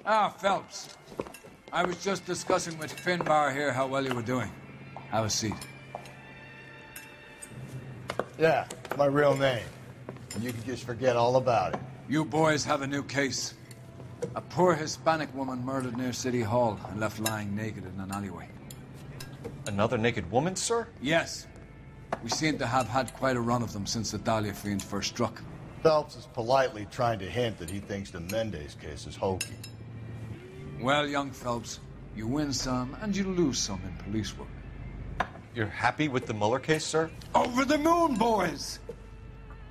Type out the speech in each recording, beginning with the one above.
Ah, Phelps. I was just discussing with Finbar here how well you were doing. Have a seat. Yeah, it's my real name. And you can just forget all about it. You boys have a new case. A poor Hispanic woman murdered near City Hall and left lying naked in an alleyway. Another naked woman, sir? Yes. We seem to have had quite a run of them since the Dahlia fiend first struck. Phelps is politely trying to hint that he thinks the Mendez case is hokey. Well, young Phelps, you win some and you lose some in police work. You're happy with the Mueller case, sir? Over the moon, boys!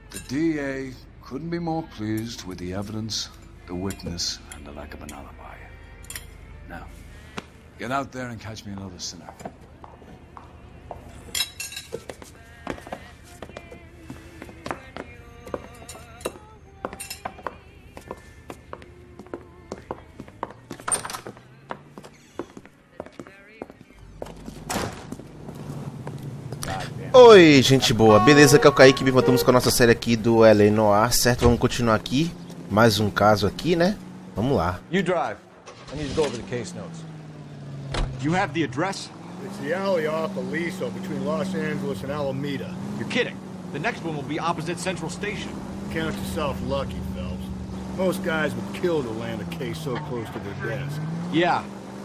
The DA couldn't be more pleased with the evidence, the witness, and the lack of an alibi. Now, get out there and catch me another sinner. Oi, gente boa, beleza? Aqui é o Kaique, bem, voltamos com a nossa série aqui do NOIRE, certo? Vamos continuar aqui, mais um caso aqui, né? Vamos lá. You drive. I need to go over the case notes. You have the address? It's the alley off Aliso between Los Angeles and Alameda. You're kidding. The next one will be opposite Central Station. Count yourself lucky, Phelps. Most guys would kill to land a case so close to their desk. Yeah.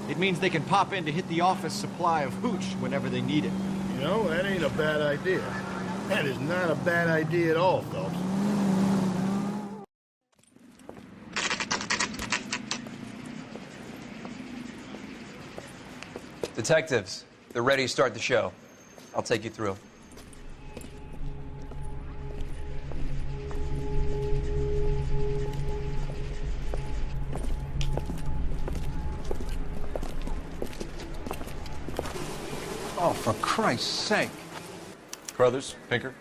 It means they can pop in to hit the office supply of hooch whenever they need it. You know, that ain't a bad idea. That is not a bad idea at all, Phelps. Detectives, they're ready to start the show. I'll take you through. Oh, for Christ's sake. Brothers, Pinker?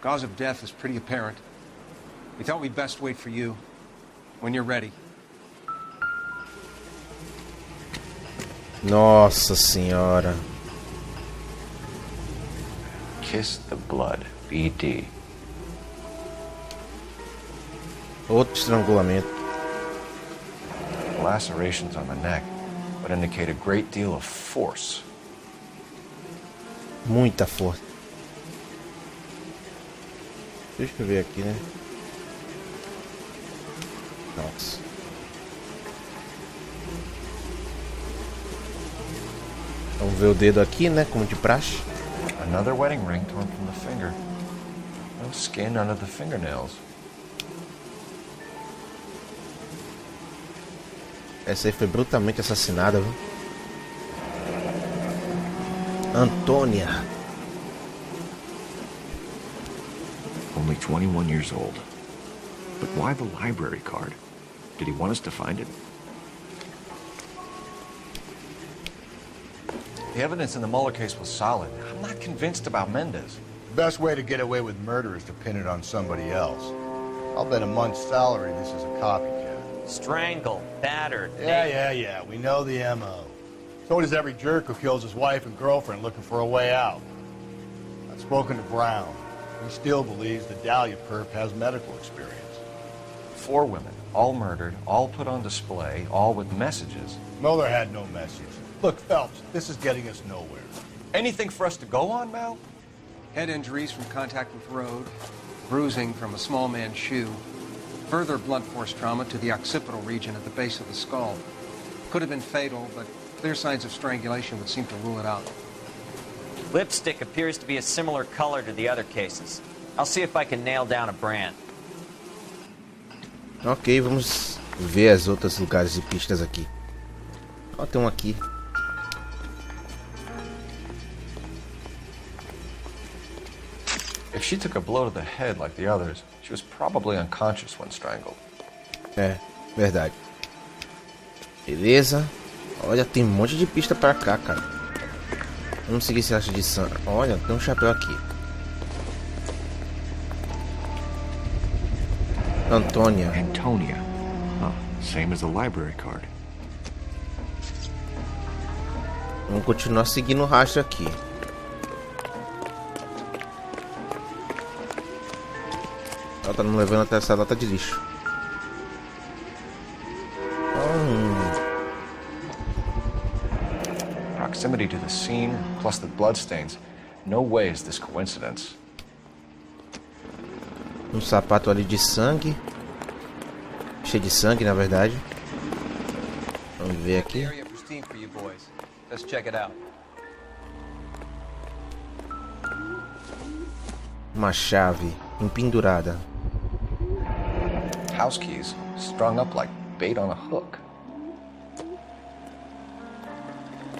Cause of death is pretty apparent. We thought we'd best wait for you. When you're ready. Nossa senhora. Kiss the blood, BD. Outro estrangulamento. Lacerations on the neck would indicate a great deal of force. Muita força. Deixa eu ver aqui, né? Nossa. Vamos ver o dedo aqui, né? Como de praxe. Another wedding ring torn from the finger. No skin under the fingernails. Essa aí foi brutalmente assassinada, viu? Antônia. Only 21 years old. But why the library card? Did he want us to find it? The evidence in the Mueller case was solid. I'm not convinced about Mendez. The best way to get away with murder is to pin it on somebody else. I'll bet a month's salary this is a copycat. Strangled, battered. Yeah. We know the M.O. So does every jerk who kills his wife and girlfriend looking for a way out. I've spoken to Brown. He still believes the Dahlia perp has medical experience. 4 women, all murdered, all put on display, all with messages. Mueller had no message. Look, Phelps, this is getting us nowhere. Anything for us to go on, Mal? Head injuries from contact with road, bruising from a small man's shoe, further blunt force trauma to the occipital region at the base of the skull. Could have been fatal, but clear signs of strangulation would seem to rule it out. Lipstick appears to be a similar color to the other cases. I'll see if I can nail down a brand. Ok, vamos ver as outras lugares de pistas aqui. Ó, tem um aqui. If she took a blow to the head like the others, she was probably unconscious when strangled. É, verdade. Beleza. Olha, tem um monte de pista pra cá, cara. Vamos seguir esse acho de sangue. Olha, tem um chapéu aqui. Antônia. Antonia. Huh, same as the library card. Vamos continuar seguindo o rastro aqui. Ela tá me levando até essa lata de lixo. proximity to the scene, plus the bloodstains, no way is this coincidence. Um sapato ali de sangue. Cheio de sangue, na verdade. Vamos ver aqui. Area pristine for you boys. Let's check it out. Uma chave empendurada. House keys strung up like bait on a hook.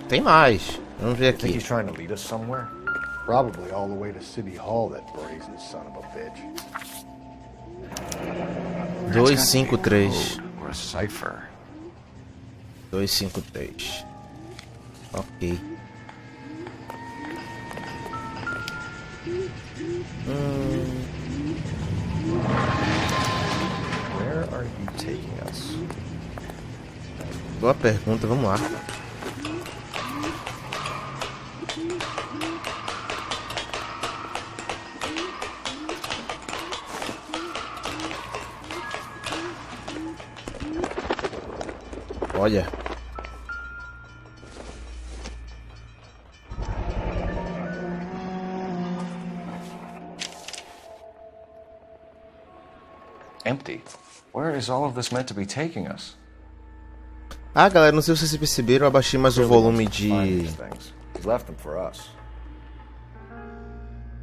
Tem mais. Vamos ver Think aqui. he's trying to lead us somewhere? Probably all the way to City Hall, that brazen son of a bitch. 253. Or a cipher. 253. Ok. Where are you taking us? Boa pergunta, vamos lá. Olha. Empty. Where is all of this meant to be taking us? Ah, galera, não sei se vocês perceberam, eu abaixei mais o volume de... He left them for us.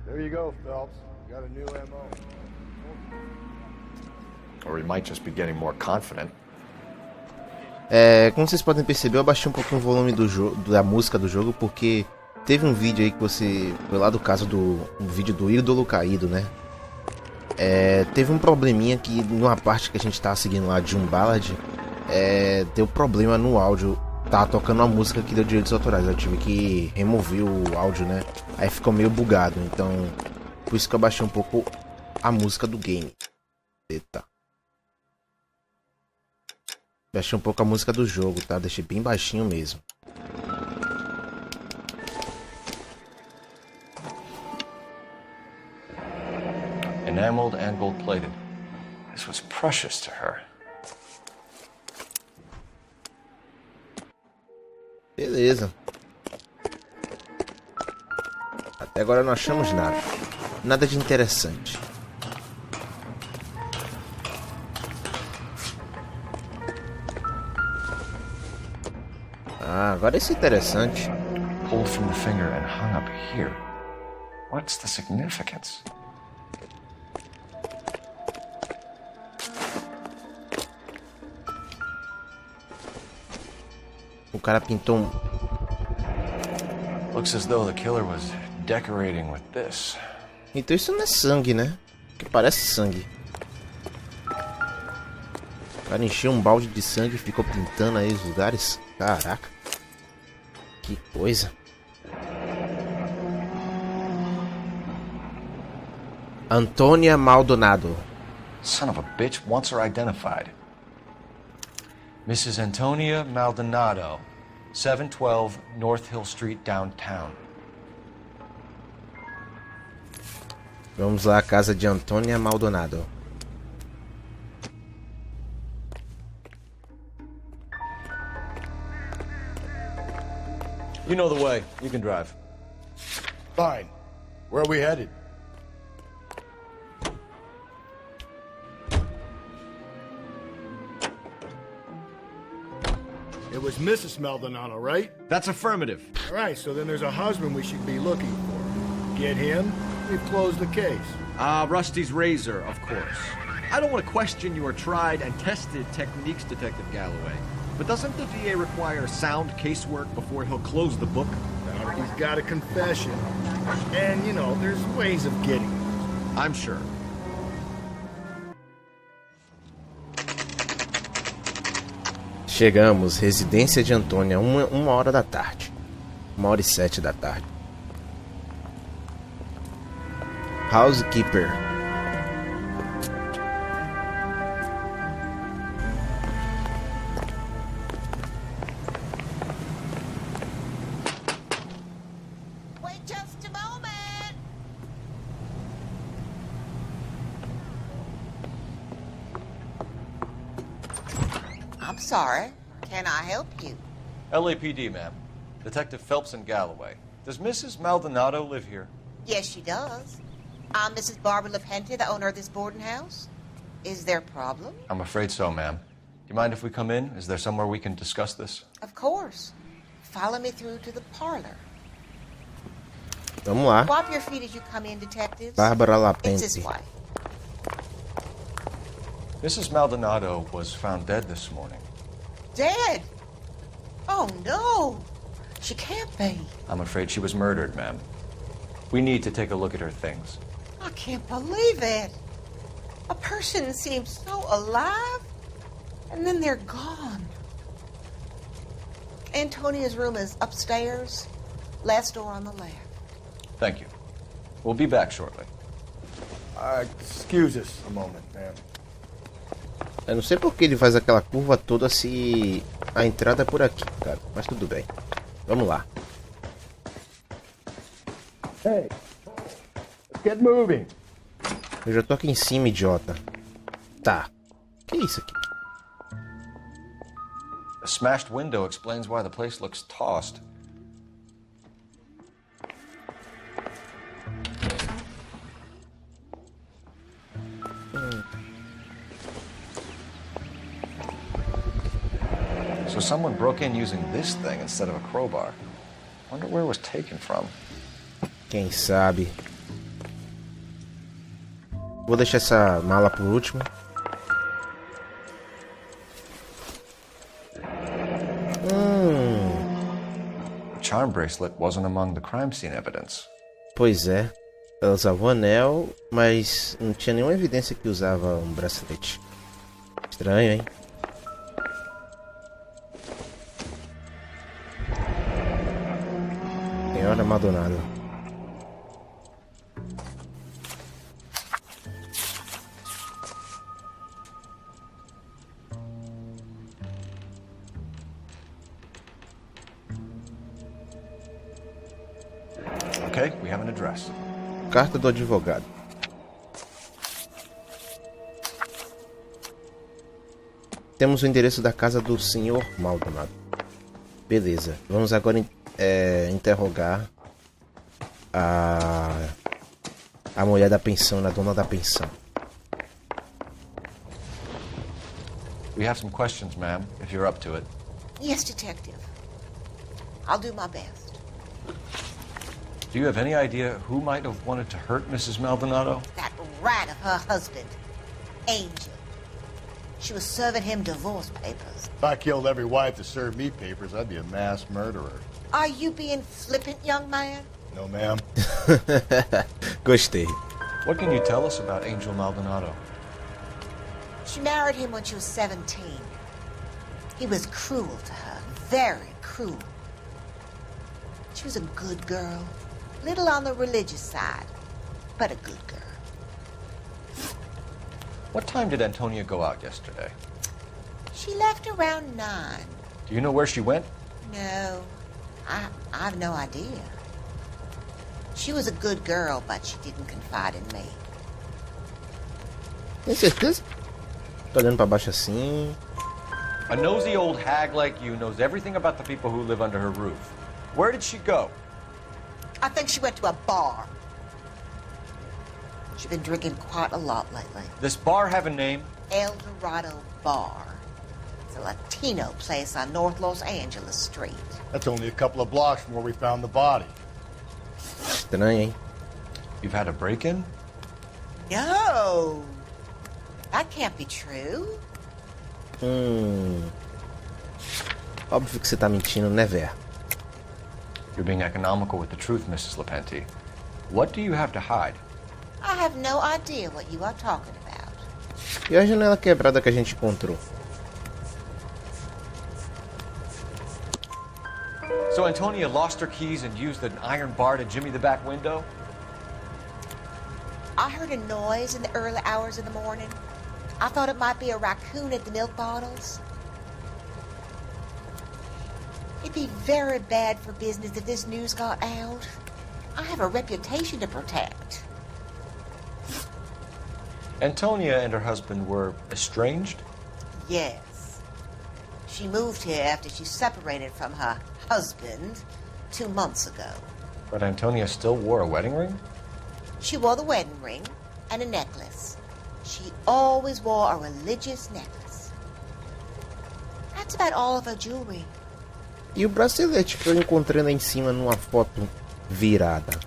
There you go, Phelps. You got a new MO. Or he might just be getting more confident. Como vocês podem perceber, eu abaixei um pouquinho o volume do jogo, da música do jogo, porque teve um vídeo aí que você... Foi lá do caso do... Um vídeo do ídolo caído, né? Teve um probleminha que numa parte que a gente tava seguindo lá de um ballad, deu problema no áudio. Tava tocando uma música que deu direitos autorais. Eu tive que remover o áudio, né? Aí ficou meio bugado. Então, por isso que eu abaixei um pouco a música do game. Eita. Baixei um pouco a música do jogo, tá? Deixei bem baixinho mesmo. Enameled and gold-plated. This was precious to her. Beleza. Até agora não achamos nada. Nada de interessante. Ah, agora isso é interessante. Pulled from the finger and hung up here. What's the significance? O cara pintou um... Looks as though the killer was decorating with this. Então isso não é sangue, né? Que parece sangue. O cara encheu um balde de sangue e ficou pintando aí os lugares. Caraca. Que coisa. Antônia Maldonado. Son of a bitch wants her identified. Mrs. Antonia Maldonado, 712 North Hill Street, downtown. Vamos lá à casa de Antônia Maldonado. You know the way. You can drive. Fine. Where are we headed? It was Mrs. Maldonado, right? That's affirmative. All right, so then there's a husband we should be looking for. Get him, we've closed the case. Rusty's razor, of course. I don't want to question your tried and tested techniques, Detective Galloway. But doesn't the DA require sound casework before he'll close the book? He's got a confession. And, you know, there's ways of getting it. I'm sure. Chegamos, residência de Antônia, uma hora da tarde. 1h07 da tarde. Housekeeper. Wait just a moment. I'm sorry. Can I help you? LAPD, ma'am. Detective Phelps and Galloway. Does Mrs. Maldonado live here? Yes, she does. I'm Mrs. Barbara LaPente, the owner of this boarding house. Is there a problem? I'm afraid so, ma'am. Do you mind if we come in? Is there somewhere we can discuss this? Of course. Follow me through to the parlor. Vamos lá. Wipe your feet as you come in, detectives. Bárbara It's this Lapente. way. Mrs. Maldonado was found dead this morning. Dead? Oh, no. She can't be. I'm afraid she was murdered, ma'am. We need to take a look at her things. I can't believe it. A person seems so alive, and then they're gone. Antonia's room is upstairs, last door on the left. Thank you. We'll be back shortly. Excuse us a moment, ma'am. Eu não sei por que ele faz aquela curva toda se a entrada é por aqui, cara. Mas tudo bem. Vamos lá. Hey, let's get moving. Eu já tô aqui em cima, idiota. Tá. Que é isso aqui? A smashed window explains why the place looks tossed. So someone broke in using this thing instead of a crowbar. Wonder where it was taken from. Quem sabe? Vou deixar essa mala por último. The charm bracelet wasn't among the crime scene evidence. Pois é. Ela usava o anel, mas não tinha nenhuma evidência que usava um bracelete. Estranho, hein? Senhora Maldonado. Okay, we have an address. Carta do advogado. Temos o endereço da casa do senhor Maldonado. Beleza. Vamos agora interrogar a mulher da pensão, a dona da pensão. We have some questions, ma'am, if you're up to it. Yes, detective. I'll do my best. Do you have any idea who might have wanted to hurt Mrs. Maldonado? That rat of her husband, Angel. She was serving him divorce papers. If I killed every wife that served me papers, I'd be a mass murderer. Are you being flippant, young man? No, ma'am. Gostei. What can you tell us about Angel Maldonado? She married him when she was 17. He was cruel to her, very cruel. She was a good girl, little on the religious side, but a good girl. What time did Antonia go out yesterday? She left around 9. Do you know where she went? No, I've no idea. She was a good girl, but she didn't confide in me. Tem certeza? Tô olhando pra baixo assim. A nosy old hag like you knows everything about the people who live under her roof. Where did she go? I think she went to a bar. She's been drinking quite a lot lately. This bar have a name? El Dorado Bar. It's a Latino place on North Los Angeles Street. That's only a couple of blocks from where we found the body. Estranho, hein? You've had a break-in? No! That can't be true. Óbvio que você tá mentindo, né, véia? You're being economical with the truth, Mrs. LaPente. What do you have to hide? I have no idea what you are talking about. E a janela quebrada que a gente encontrou? So Antonia lost her keys and used an iron bar to jimmy the back window? I heard a noise in the early hours of the morning. I thought it might be a raccoon at the milk bottles. It'd be very bad for business if this news got out. I have a reputation to protect. Antonia and her husband were estranged? Yes. She moved here after she separated from her husband 2 months ago. But Antonia still wore a wedding ring? She wore the wedding ring and a necklace. She always wore a religious necklace. That's about all of her jewelry. E o bracelete que eu encontrei lá em cima numa foto virada?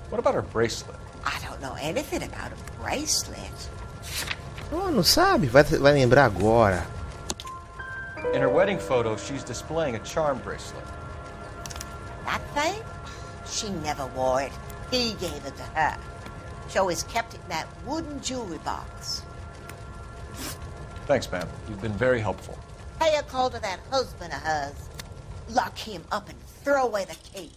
What about her bracelet? I don't know anything about a bracelet. Oh, não sabe? Vai lembrar agora. In her wedding photo, she's displaying a charm bracelet. That thing? She never wore it. He gave it to her. She always kept it in that wooden jewelry box. Thanks, ma'am. You've been very helpful. Pay a call to that husband of hers. Lock him up and throw away the cape.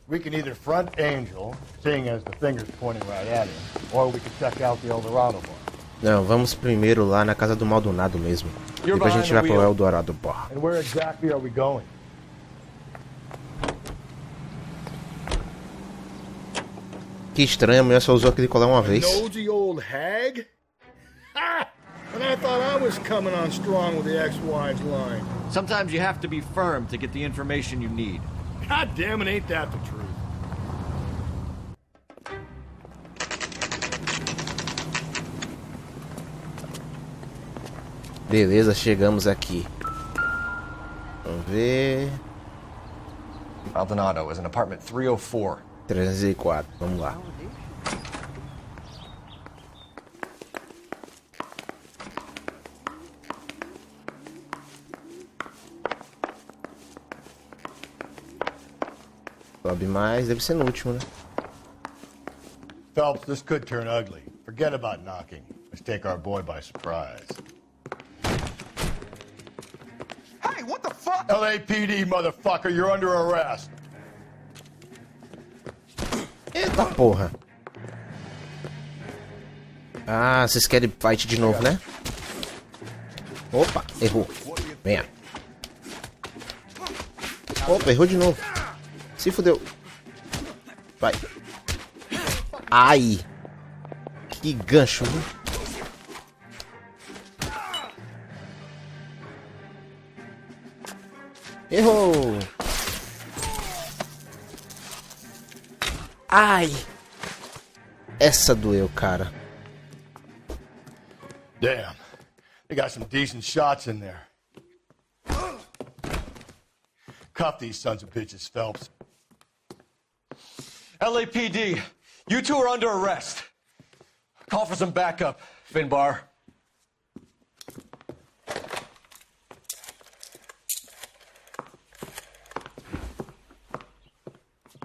We can either front Angel, seeing as the finger's pointing right at him, or we can check out the Eldorado bar. Não, vamos primeiro lá na casa do Maldonado mesmo. Depois a gente vai pro Eldorado Bar. And where exactly are we going? Que estranho, a mulher só usou aquele colar uma vez. Nosy old hag? Ha! And I thought I was coming on strong with the ex-wives line. Sometimes you have to be firm to get the information you need. God damn it, ain't that the truth? Beleza, chegamos aqui. Vamos ver. Maldonado is in apartment 304. 304, vamos lá. Sobe mais, deve ser no último, né? Phelps, this could turn ugly. Forget about knocking. Let's take our boy by surprise. Hey, what the fuck? LAPD, motherfucker, you're under arrest. Eita porra. Ah, vocês querem fight de novo, né? Opa, errou. Venha. Opa, errou de novo. Se fudeu. Vai. Ai. Que gancho, viu? Errou. Ai. Essa doeu, cara. Damn. They got some decent shots in there. Cuff these sons of bitches, Phelps. LAPD, you two are under arrest. Call for some backup, Finbar.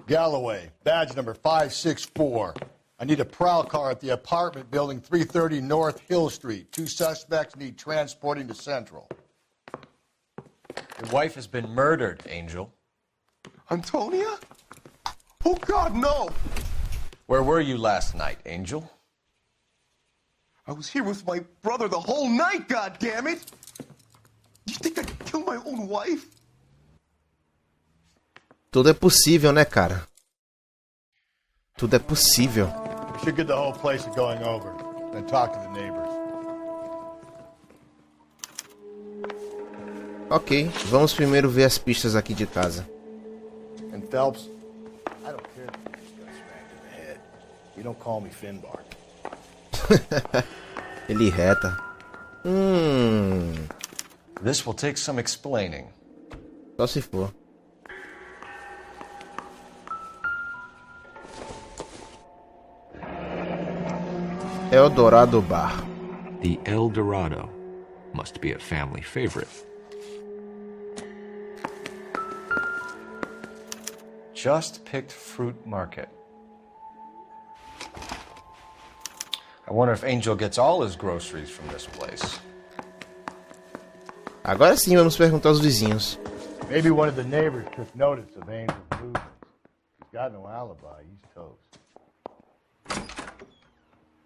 Galloway, badge number 564. I need a prowl car at the apartment building 330 North Hill Street. 2 suspects need transporting to Central. Your wife has been murdered, Angel. Antonia? Oh, God, no! Where were you last night, Angel? I was here with my brother the whole night, goddammit! You think I could kill my own wife? Tudo é possível, né, cara? Tudo é possível. We should get the whole place going over, then talk to the neighbors. Ok, vamos primeiro ver as pistas aqui de casa. And Phelps, I don't care if you just got smacked in the head. You don't call me Finbar. Ele reta. This will take some explaining. Só se for. Eldorado Bar. The El Dorado must be a family favorite. Just picked fruit market. I wonder if Angel gets all his groceries from this place. Agora sim vamos perguntar aos vizinhos. Maybe one of the neighbors took notice of Angel's movements. He's got no alibi. He's toast.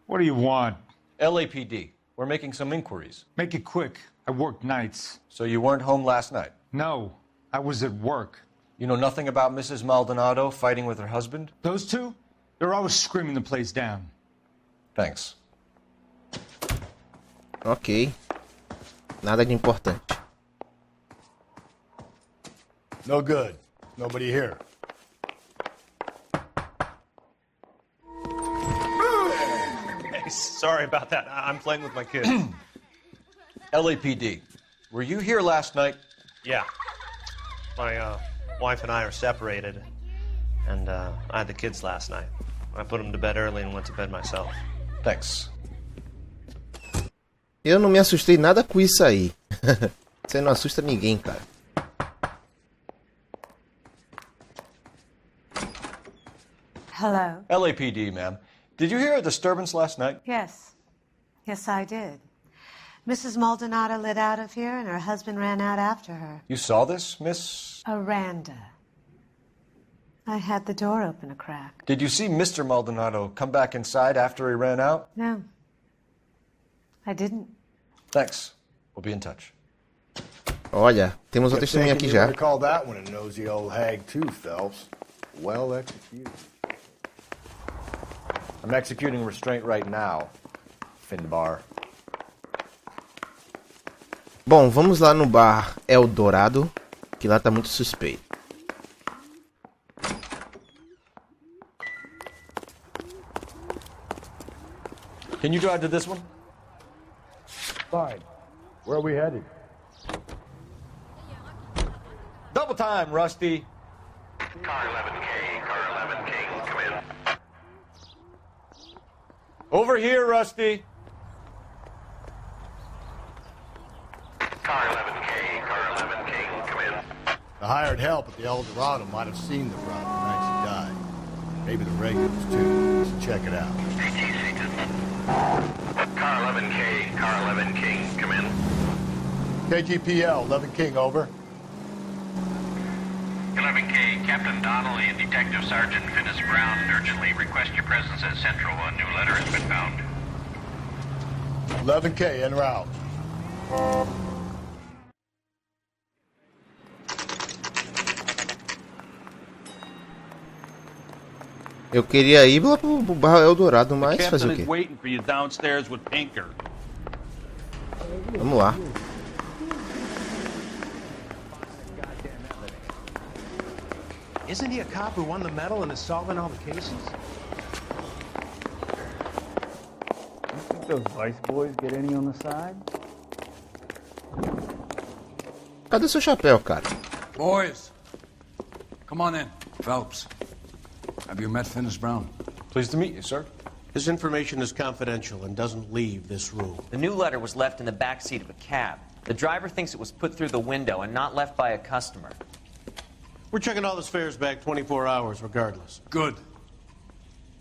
What do you want? LAPD. We're making some inquiries. Make it quick. I work nights. So you weren't home last night? No, I was at work. You know nothing about Mrs. Maldonado fighting with her husband? Those two? They're always screaming the place down. Thanks. Ok. Nada de importante. No good. Nobody here. Hey, sorry about that. I'm playing with my kids. LAPD, were you here last night? Yeah. My wife and I are separated, and I had the kids last night. I put them to bed early and went to bed myself. Thanks. Eu não me assustei nada com isso aí. Você não assusta ninguém, cara. Hello. LAPD, ma'am. Did you hear a disturbance last night? Yes. Yes, I did. Mrs. Maldonado lit out of here, and her husband ran out after her. You saw this, Miss? Aranda. I had the door open a crack. Did you see Mr. Maldonado come back inside after he ran out? No. I didn't. Thanks. We'll be in touch. Olha, temos uma testemunha aqui já. You call that one a nosy old hag too, Phelps. Well executed. I'm executing restraint right now, Finbar. Bom, vamos lá no bar Eldorado, que lá tá muito suspeito. Can you drive to this one? Fine. Where are we headed? Double time, Rusty. Car 11K, car 11K, come in. Over here, Rusty. Car 11K, car 11K, come in. The hired help at the Eldorado might have seen the brother the night she died. Maybe the regulars too. We should check it out. Car 11K, car 11K, come in. KTPL, 11 King, over. 11K, Captain Donnelly and Detective Sergeant Finis Brown urgently request your presence at Central. A new letter has been found. 11K, en route. Eu queria ir lá pro bar Eldorado, mas fazer o quê? Waiting for you downstairs with Pinker. Vamos lá. Isn't he a cop who won the medal and is solving all the cases? You think those vice boys get any on the side? Cadê seu chapéu, cara? Boys, come on in. Phelps, have you met Finis Brown? Pleased to meet you, sir. His information is confidential and doesn't leave this room. The new letter was left in the back seat of a cab. The driver thinks it was put through the window and not left by a customer. We're checking all his fares back 24 hours regardless. Good.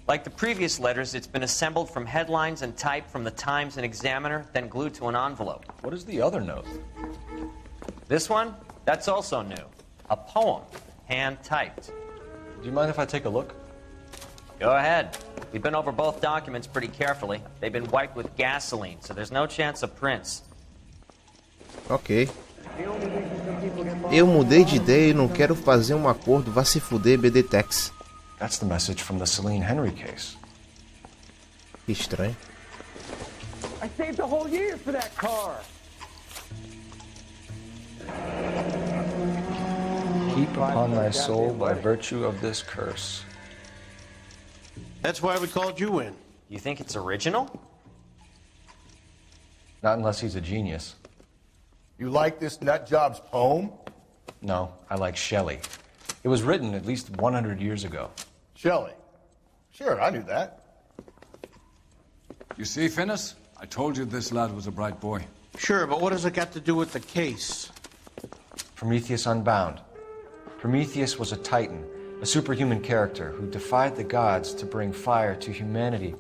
Like the previous letters, it's been assembled from headlines and typed from the Times and Examiner, then glued to an envelope. What is the other note? This one? That's also new. A poem, hand-typed. Do you mind if I take a look? Go ahead. We've been over both documents pretty carefully. They've been wiped with gasoline, so there's no chance of prints. Ok. Eu mudei de ideia e não quero fazer um acordo. Vá se fuder, BD Tex. That's the message from the Celine Henry case. Que estranho. I saved a whole year for that car. Keep upon thy soul by virtue of this curse. That's why we called you in. You think it's original? Not unless he's a genius. You like this nutjob's poem? No, I like Shelley. It was written at least 100 years ago. Shelley? Sure, I knew that. You see, Finis? I told you this lad was a bright boy. Sure, but what has it got to do with the case? Prometheus Unbound. Prometheus was a titan, a superhuman character who defied the gods to bring fire to humanity.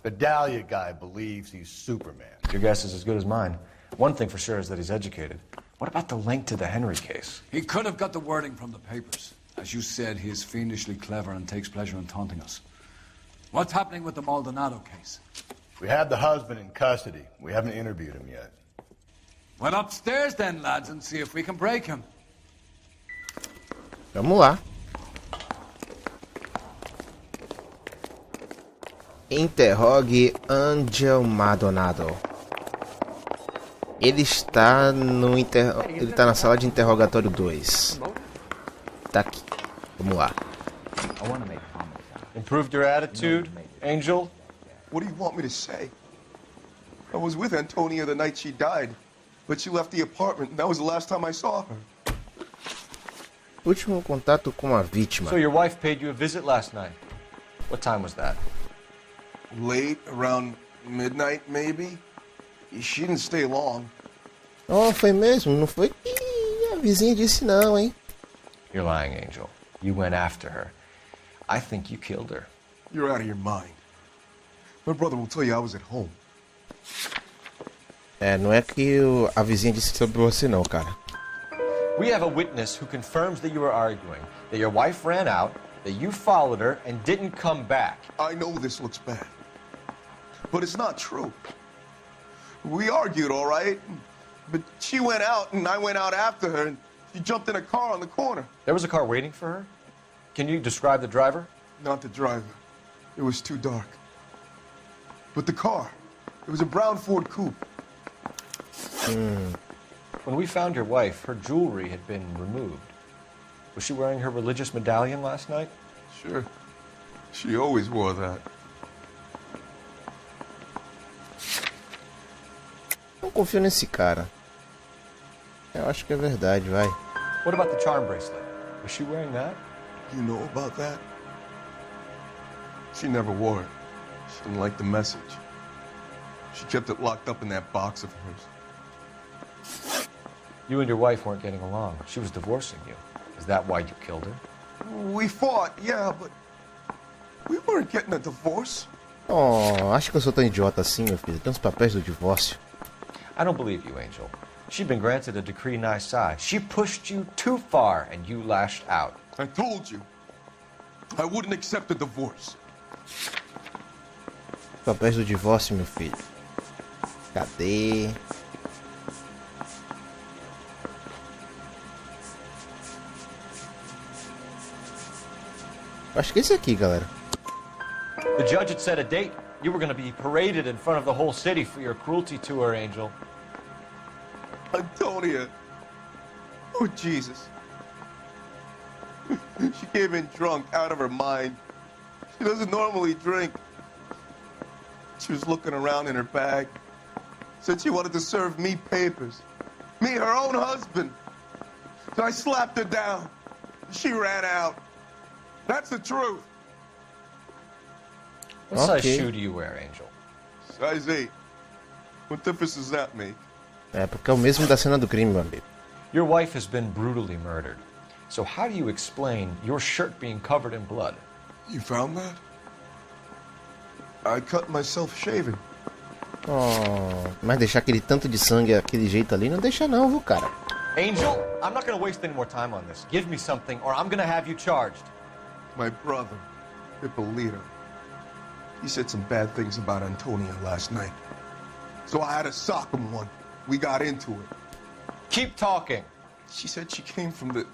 The Dahlia guy believes he's Superman. Your guess is as good as mine. One thing for sure is that he's educated. What about the link to the Henry case? He could have got the wording from the papers. As you said, he is fiendishly clever and takes pleasure in taunting us. What's happening with the Maldonado case? We have the husband in custody. We haven't interviewed him yet. Well, upstairs then, lads, and see if we can break him. Vamos lá. Interrogue Angel Maldonado. Ele está no ele tá na sala de interrogatório 2. Tá aqui. Vamos lá. Improved your attitude, Angel? What do you want me to say? I was with Antonia the night she died, but she left the apartment, and that was the last time I saw her. Último contato com a vítima. So your wife paid you a visit last night. What time was that? Late, around midnight, maybe? She didn't stay long. Oh, foi mesmo? Não foi que a vizinha disse não, hein? You're lying, Angel. You went after her. I think you killed her. You're out of your mind. My brother will tell you I was at home. Não é que a vizinha disse sobre você não, cara. We have a witness who confirms that you were arguing, that your wife ran out, that you followed her and didn't come back. I know this looks bad, but it's not true. We argued, all right, but she went out and I went out after her and she jumped in a car on the corner. There was a car waiting for her? Can you describe the driver? Not the driver. It was too dark. But the car, it was a brown Ford coupe. When we found your wife, her jewelry had been removed. Was she wearing her religious medallion last night? Sure. She always wore that. Não confio nesse cara. Eu acho que é verdade, vai. What about the charm bracelet? Was she wearing that? You know about that? She never wore it. She didn't like the message. She kept it locked up in that box of hers. You and your wife weren't getting along. She was divorcing you. Is that why you killed her? We fought, yeah, but we weren't getting a divorce. Oh, acho que eu sou tão idiota assim, meu filho. Tem uns papéis do divórcio. I don't believe you, Angel. She'd been granted a decree nisi. She pushed you too far and you lashed out. I told you. I wouldn't accept a divorce. Papéis do divórcio, meu filho. Cadê? Acho que é esse aqui, galera. The judge had set a date. You were going to be paraded in front of the whole city for your cruelty to her, Angel. Antonia. Oh, Jesus. She came in drunk, out of her mind. She doesn't normally drink. She was looking around in her bag. Said she wanted to serve me papers. Me, her own husband. So I slapped her down. She ran out. That's the truth. What size shoe do you wear, Angel? Size 8. What difference does that make? É porque é o mesmo da cena do crime, meu amigo. Your wife has been brutally murdered. So how do you explain your shirt being covered in blood? You found that? I cut myself shaving. Oh, mas deixar aquele tanto de sangue aquele jeito ali não deixa não, viu, cara? Angel, I'm not going to waste any more time on this. Give me something or I'm going to have you charged. My brother, Hippolito, he said some bad things about Antonia last night. So I had to sock him one. We got into it. Keep talking. She said she came from the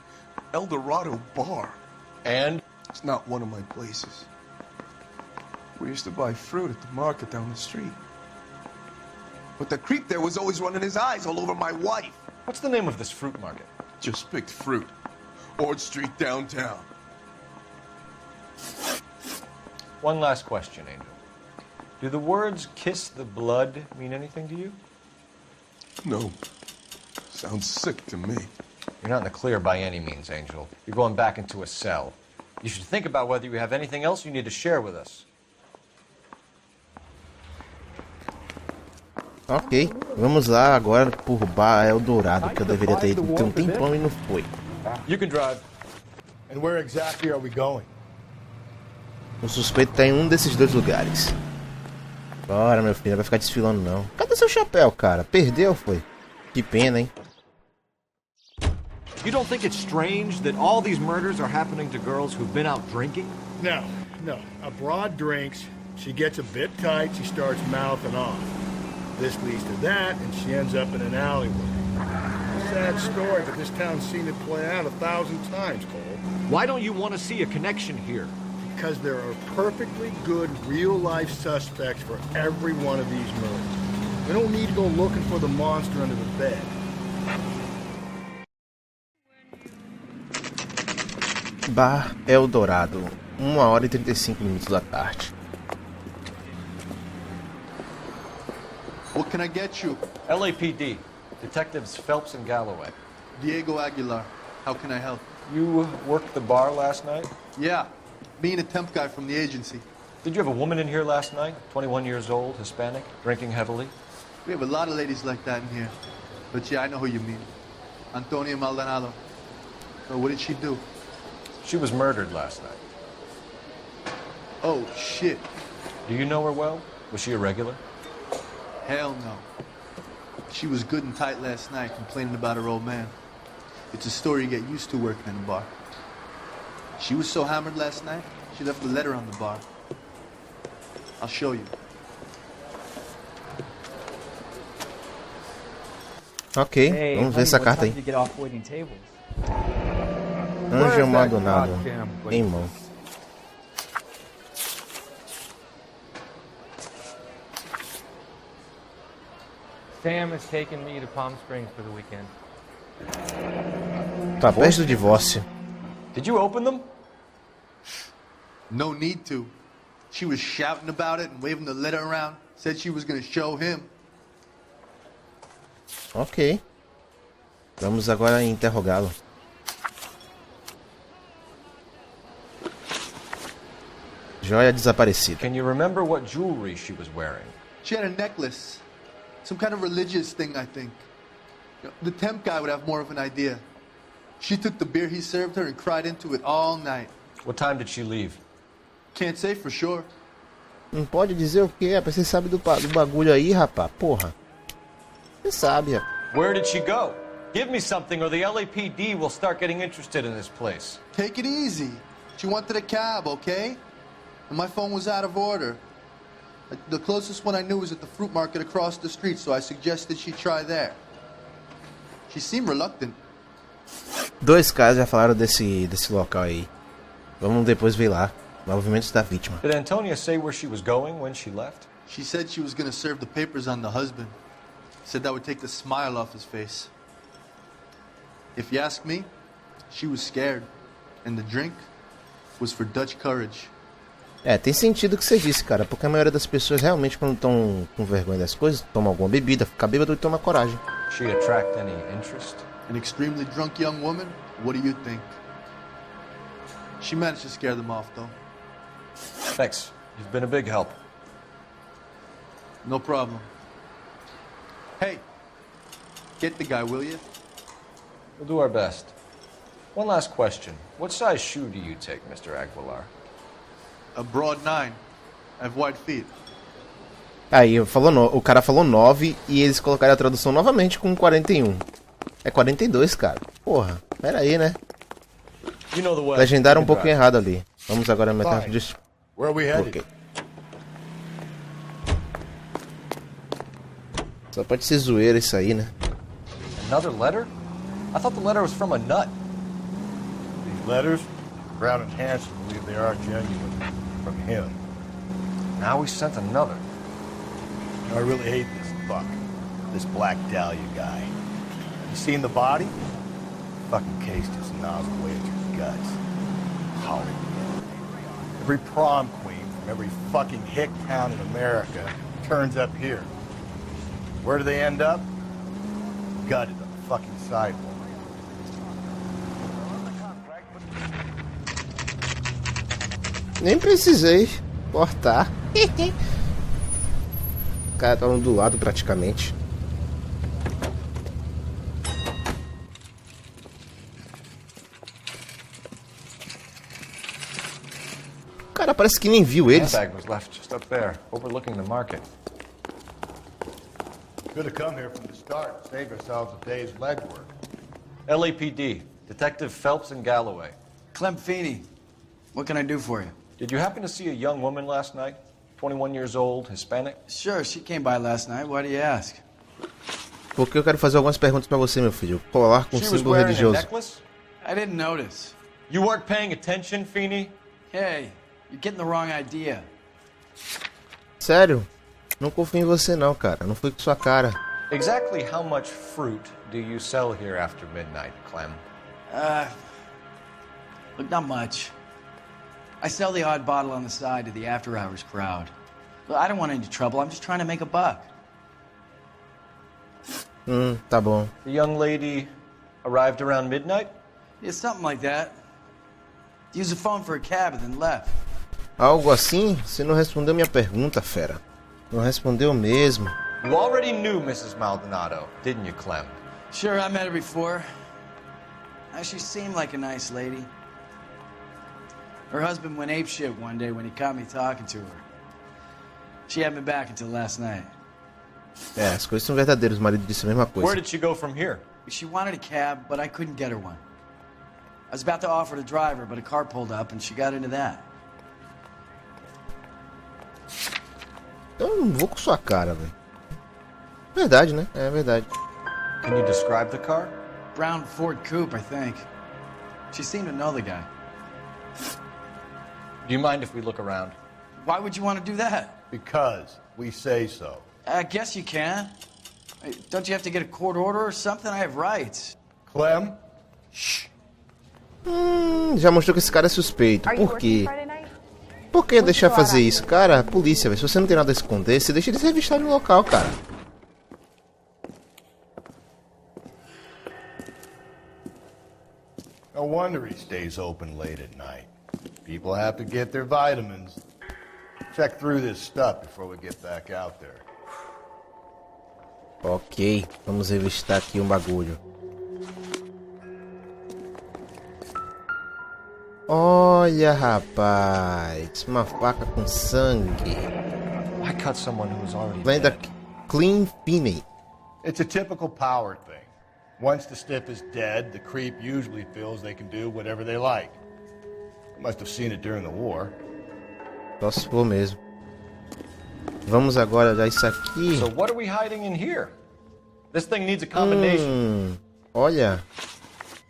El Dorado bar. And? It's not one of my places. We used to buy fruit at the market down the street. But the creep there was always running his eyes all over my wife. What's the name of this fruit market? Just picked fruit. Ord Street downtown. One last question, Angel. Do the words kiss the blood mean anything to you? No. Sounds sick to me. You're not in the clear by any means, Angel. You're going back into a cell. You should think about whether you have anything else you need to share with us. Ok, vamos lá agora por Bar Eldorado, que eu deveria ter ido tem um tempão e não foi. You can drive. And where exactly are we going? O suspeito tá em um desses dois lugares. Bora, meu filho, não vai ficar desfilando não. Cadê seu chapéu, cara? Perdeu, foi? Que pena, hein? You don't think it's strange that all these murders are happening to girls who've been out drinking? No. A broad drinks, she gets a bit tight, she starts mouthing off. This leads to that, and she ends up in an alleyway. Sad story, but this town's seen it play out 1,000 times, Cole. Why don't you want to see a connection here? Because there are perfectly good real-life suspects for every one of these murders. We don't need to go looking for the monster under the bed. Bar Eldorado, 1h35 da tarde. What can I get you? LAPD, Detectives Phelps and Galloway. Diego Aguilar. How can I help? You worked the bar last night? Yeah, me and a temp guy from the agency. Did you have a woman in here last night? 21 years old, Hispanic, drinking heavily? We have a lot of ladies like that in here. But yeah, I know who you mean. Antonia Maldonado. So what did she do? She was murdered last night. Oh, shit. Do you know her well? Was she a regular? Hell no. She was good and tight last night, complaining about her old man. It's a story you get used to working in a bar. She was so hammered last night, she left a letter on the bar. I'll show you. Ok, vamos ver essa carta aí. Anjo Maldonado, em mão. Sam has taken me to Palm Springs for the weekend. Tá perto do divórcio. Did you open them? No need to. She was shouting about it and waving the letter around. Said she was going to show him. Ok. Vamos agora interrogá-lo. Joia desaparecida. Can you remember what jewelry she was wearing? She had a necklace. Some kind of religious thing, I think. The temp guy would have more of an idea. She took the beer he served her and cried into it all night. What time did she leave? Can't say for sure. Não pode dizer o quê? Você sabe do bagulho aí, rapá. Porra. Você sabe, rapá. Where did she go? Give me something or the LAPD will start getting interested in this place. Take it easy. She wanted a cab, okay? And my phone was out of order. The closest one I knew was at the fruit market across the street, so I suggested she try there. She seemed reluctant. Dois caras já falaram desse local aí. Vamos depois ver lá. Movimentos da vítima. Did Antonia say where she was going when she left? She said she was going to serve the papers on the husband. Said that would take the smile off his face. If you ask me, she was scared. And the drink was for Dutch courage. É, tem sentido o que você disse, cara. Porque a maioria das pessoas realmente, quando estão com vergonha das coisas, tomam alguma bebida, fica bêbado e toma coragem. She attract any interest? An extremely drunk young woman? What do you think? She managed to scare them off, though. Thanks. You've been a big help. No problem. Hey, get the guy, will you? We'll do our best. One last question. What size shoe do you take, Mr. Aguilar? A broad 9. I have wide feet. Aí, o cara falou 9 e eles colocaram a tradução novamente com 41. É 42, cara. Porra, pera aí, né? Legendaram um pouquinho errado ali. Vamos agora meter disso. Where are we headed? Okay. Só pode ser zoeira isso aí, né? Another letter? I thought the letter was from a nut. These letters, Brown and Hanson believe they are genuine from him. Now we sent another. I really hate this fuck. This Black Dahlia guy. You seen the body? Fucking case just nozzled away at your guts. Hollywood. Every prom queen from every fucking hick town in America turns up here. Where do they end up? Gutted on the fucking sidewalk. Nem precisei cortar. O cara tá do lado praticamente. O cara parece que nem viu eles. Handbag was left just up there, overlooking the market. Could have come here from the start, save ourselves a day's legwork. LAPD, Detective Phelps and Galloway. Clem Feeney, what can I do for you? Did you happen to see a young woman last night? 21 years old, Hispanic? Sure, she came by last night. Why do you ask? Porque eu quero fazer algumas perguntas pra você, meu filho. Colar com símbolo religioso. I didn't notice. You weren't paying attention, Feeney? Hey, you're getting the wrong idea. Sério? Não confio em você não, cara. Não foi com sua cara. Exactly how much fruit do you sell here after midnight, Clem? Look, not much. I sell the odd bottle on the side to the after-hours crowd. Look, I don't want any trouble. I'm just trying to make a buck. Tá bom. The young lady arrived around midnight? Yeah, something like that. Used the phone for a cab and then left. Algo assim? Você não respondeu minha pergunta, fera. Não respondeu mesmo. You already knew Mrs. Maldonado, didn't you, Clem? Sure, I met her before. She seemed like a nice lady. Her husband went apeshit one day when he caught me talking to her. She hadn't been back until last night. As coisas são verdadeiras. O marido disse a mesma coisa. Where did she go from here? She wanted a cab, but I couldn't get her one. I was about to offer to drive her, but a car pulled up and she got into that. Eu não vou com sua cara, velho. Verdade, né? É verdade. Can you describe the car? Brown Ford Coupe, I think. She seemed to know the guy. Do you mind if we look around? Why would you want to do that? Because we say so. I guess you can. Don't you have to get a court order or something? I have rights. Clem? Shh. Já mostrou que esse cara é suspeito. Por quê? Por que deixar fazer isso? Cara, polícia, velho. Se você não tem nada a esconder, você deixa eles revistarem no local, cara. No wonder he stays open late at night. People have to get their vitamins. Check through this stuff before we get back out there. Ok, vamos revistar aqui um bagulho. Olha, rapaz, uma faca com sangue. I cut someone who was already Vem da Clean Finney. It's a typical power thing. Once the stiff is dead, the creep usually feels they can do whatever they like. You must have seen it during the war. Só se for mesmo. Vamos agora olhar isso aqui. So what are we hiding in here? This thing needs a combination. Olha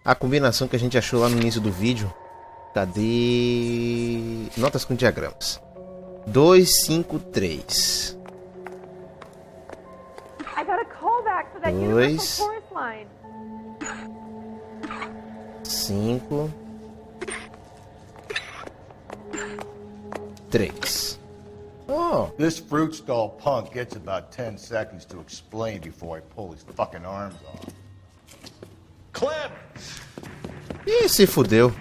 a combinação que a gente achou lá no início do vídeo. Cadê? Notas com diagramas. 2, 5, 3. 2, 5, 3. Oh. This fruit stall punk gets about 10 seconds to explain before I pull his fucking arms off. Clem! Ih, se fudeu.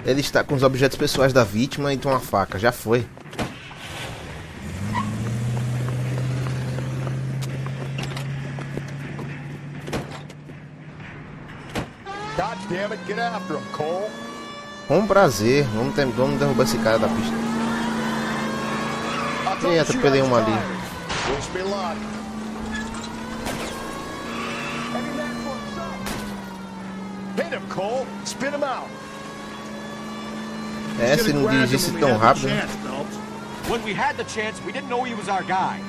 Ele está com os objetos pessoais da vítima e uma faca. Já foi. God damn it, get after him, Cole. Com prazer. Vamos derrubar esse cara da pista. E atropelei uma ali. Hit him, Cole. Spin him out. É, se não dirigisse tão rápido. When we had the chance, we didn't know he was our guy.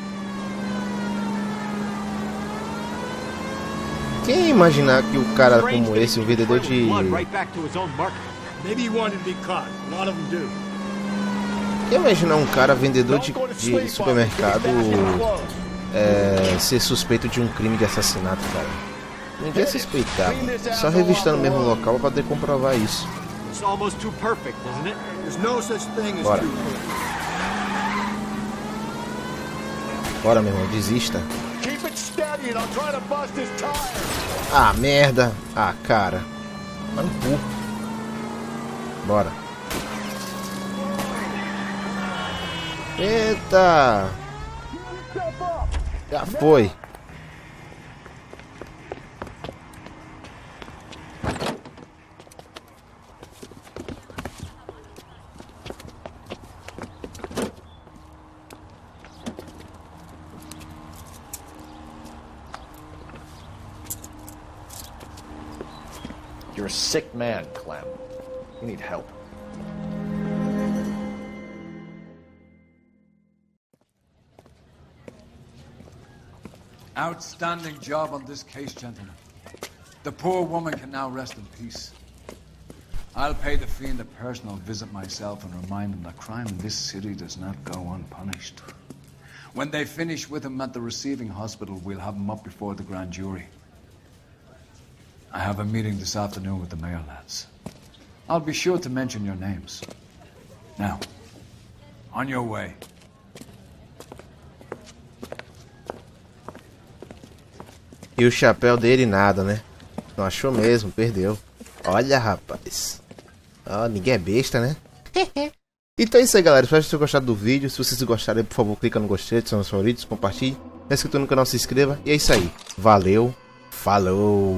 Quem ia imaginar que o cara como esse, o vendedor de... Maybe he wanted to be caught. A lot of them do. Quem ia imaginar um cara vendedor de supermercado ser suspeito de um crime de assassinato, cara? Ninguém é suspeitava. Só revistando o mesmo local pra poder comprovar isso. It's almost too perfect, isn't it? There's no such thing as Bora. too perfect. Bora, meu irmão, desista. Keep it steady and I'll try to bust his tires. Ah, merda. Ah, cara. Vai no cu. Bora. Eita. Já foi. You're a sick man, Clem. You need help. Outstanding job on this case, gentlemen. The poor woman can now rest in peace. I'll pay the fiend a personal visit myself and remind him that crime in this city does not go unpunished. When they finish with him at the receiving hospital, we'll have him up before the grand jury. I have a meeting this afternoon with the MEIA lads. I'll be sure to mention your names. Now, on your way. E o chapéu dele nada, né? Não achou mesmo, perdeu. Olha, rapaz. Ó, ninguém é besta, né? Então é isso aí, galera. Espero que vocês tenham gostado do vídeo. Se vocês gostarem, por favor, clica no gostei, adicione os favoritos, compartilhe. Se não é inscrito no canal, se inscreva. E é isso aí. Valeu. Falou.